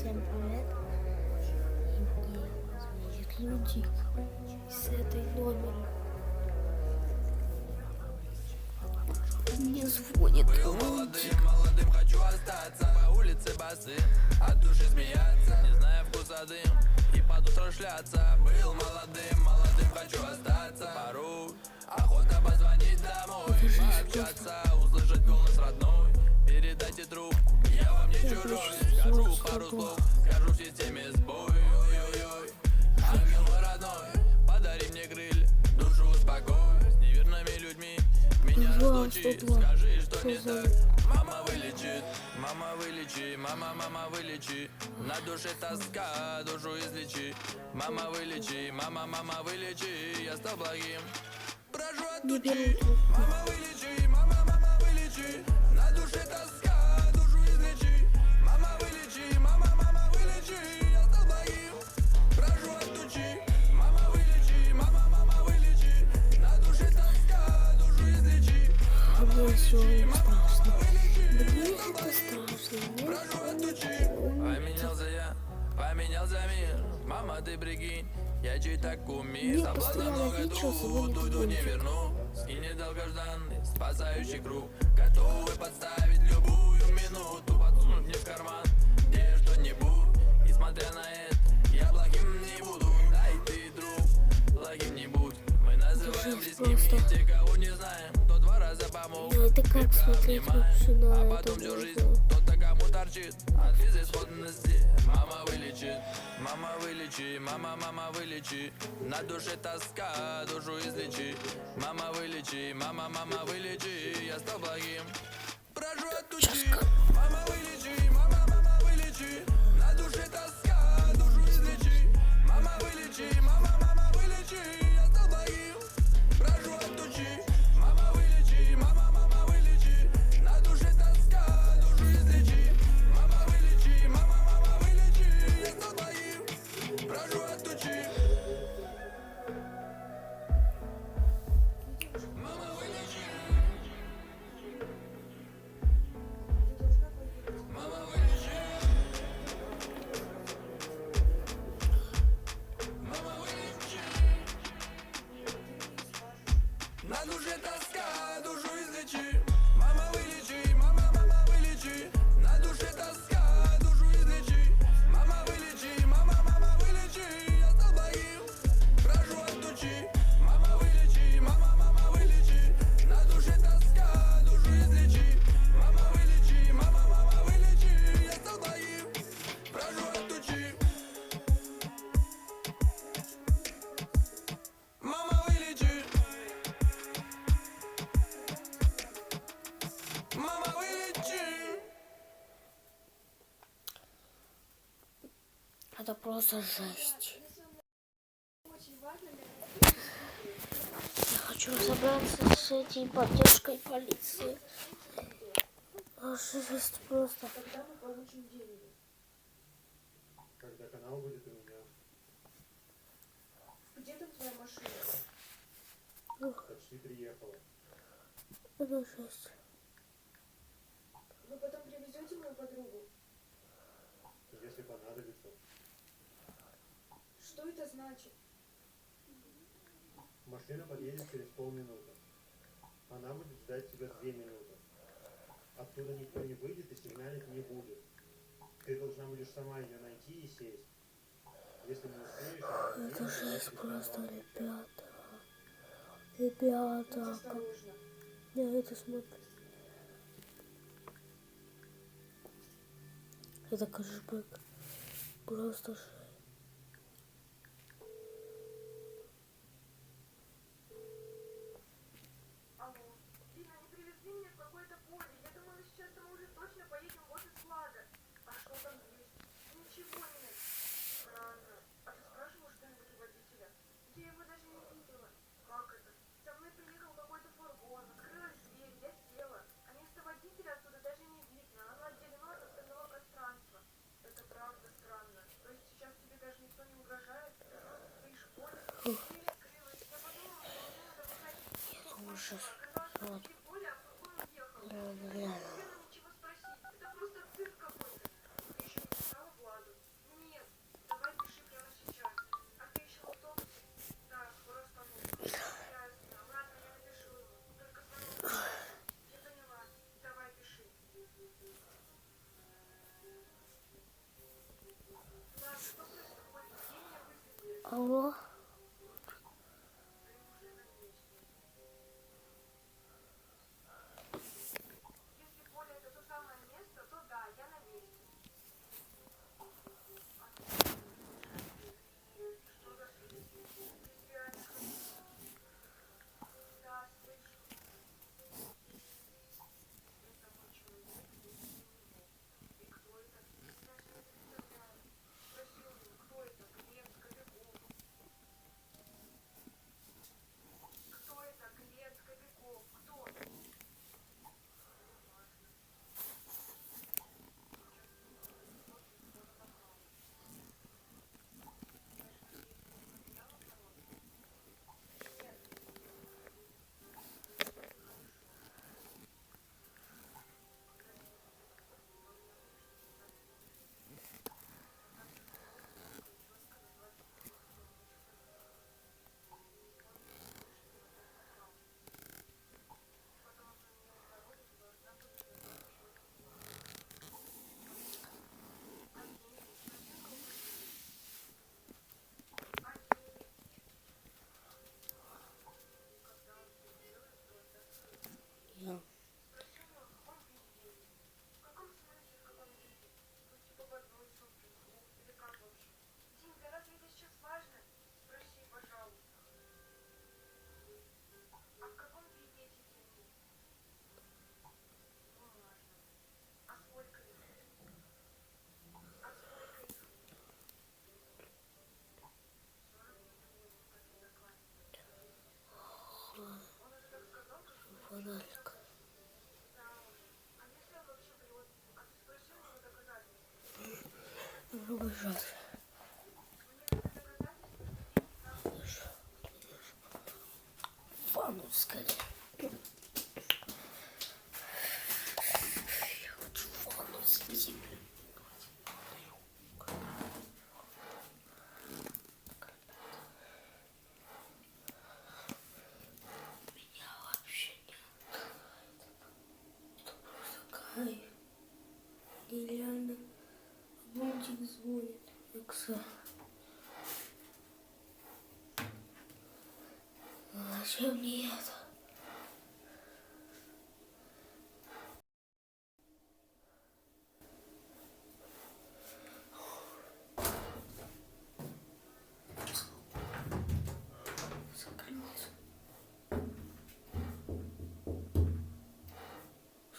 Всем привет. И мне звонят люди с этой номера. Мне звонит люди. Молодым хочу остаться, по улице басы, от души смеяться, не зная вкуса дым, и под утро шляться. Был молодым хочу остаться, порой охота позвонить домой, пообщаться, услышать голос родной, передайте трубку, я вам не чужой, скажу пару слов, скажу в системе сбой, ой-ой-ой, ангел мой родной, подари мне крылья, душу успокой, с неверными людьми меня разлучи, скажи, что не так. Мама вылечи, мама вылечи, на душе тоска, душу излечи. Мама вылечи, мама вылечи, я стал благим, прошу отучи. Мама вылечи, на душе тоска, душу излечи. Мама вылечи, я стал благим, прошу отучи. Мама вылечи, на душе тоска, душу излечи. Мне все страшно. Мне это страшно. Поменялся мир, мама, ты прикинь, я чей-то кумир, Мне соблазна постоянно много вечер звонит тут, уйду не мультик. верну, и недолгожданный спасающий круг, готовы подставить любую минуту, подсунуть мне в карман где что-нибудь, и смотря на это, я благим не буду, дай ты, друг, благим не будь, мы называем близкими те, кого не знаем, кто 2 раза помог, Ну это как смотреть вообще на а это потом всю жизнь видео? кто-то кому торчит от безысходности. Мама вылечи, мама вылечи, на душе тоска, душу излечи. Мама вылечи, мама вылечи, я стал благим, прошу отучи. Мама вылечи, на душе тоска, душу излечи. Мама вылечи, я стал благим, прошу отучи. Мама вылечи, на душе тоска, душу излечи. Мама вылечи, я стал благим, прошу отучи. Мама вылечи, мама вылечи, мама вылечи, на душе тоска, душу излечи. Мама вылечи, на душе тоска, душу излечи. Мама вылечи, я стал благим, прошу отучи. Мама вылечи, на душе тоска, душу излечи. Мама вылечи, я стал благим, прошу отучи. Мама вылечи, мама вылечи. Это просто жесть. Я хочу разобраться с этой поддержкой полиции. Жесть просто. Когда мы получим деньги? Когда канал будет у меня. Где там твоя машина? Почти приехала. Это жесть. Вы потом привезете мою подругу? Если понадобится. Что это значит? Машина подъедет через полминуты. Она будет ждать тебя 2 минуты. Оттуда никто не выйдет и сигналить не будет. Ты должна будешь сама ее найти и сесть. Если не успеешь, Это жесть просто, ребята. Будь Ребята, как осторожна. я это смотрю. Это кэшбэк. Просто жесть. Алло. Лина, они привезли меня в какое-то поле. Я думала, сейчас мы уже точно поедем возле склада. А что там есть? Ничего нет. Странно. А ты спрашивал что-нибудь у водителя? Я его даже не видела. Как это? За мной приехал какой-то фургон. Открылась дверь, я села. А место водителя оттуда даже не видно. Оно отделено от остального пространства. Это правда странно. То есть сейчас тебе даже никто не угрожает? Ты просто стоишь в поле. Дверь открылась. Я подумала, что мне надо выходить. Ужас. Оказалось, Вот. что поле, а фургон уехал. Да, Не реально. успела ничего спросить. Это просто цирк какой-то. Ты еще не писала Владу? Алло? Если поле это то самое место, то да, я на месте. Что за связь? Здесь реально ходить? Да, слышу. Это мой человек, здесь не его. И кто это? Даже не представляю. Спроси у него, кто это? Глеб Скобяков. Кто это? Глеб Скобяков. Кто? Я. В каком смысле, в каком виде? Ну, типа в одной сумке, в двух, или как вообще? Дим, да разве это сейчас важно? Спроси, пожалуйста. А в каком виде эти деньги? Бумажно. А сколько их? А сколько их? 40 миллионов, как Одноклассник. Он уже так сказал, как Фонарик. да уж. А если он вообще врет? А ты спроси у него доказательства. Убежать. Мне надо доказательства. Ванну скорее. Я хочу в ванну зайти. Меня вообще не кайф. Нереально. Бунтик звонит. Экса. Зачем мне это? Закрылся.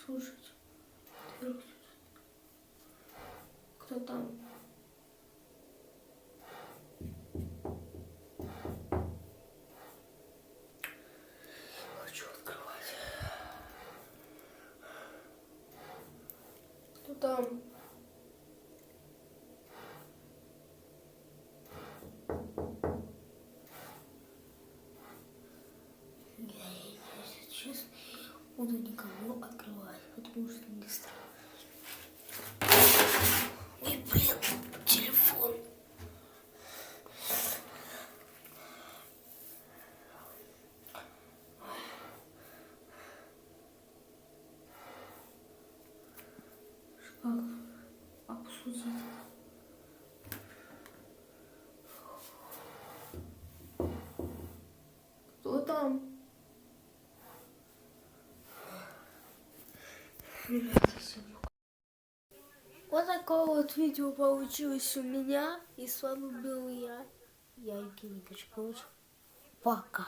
Слушайте. Кто там? Хочу открывать. Кто там? Я, если честно, буду никому открывать, потому что мне страшно. Ой, блин, телефон. Как обсудить? Кто там? Ребята, вот такое вот видео получилось у меня. И с вами был я, Евгений Гришкович. Пока.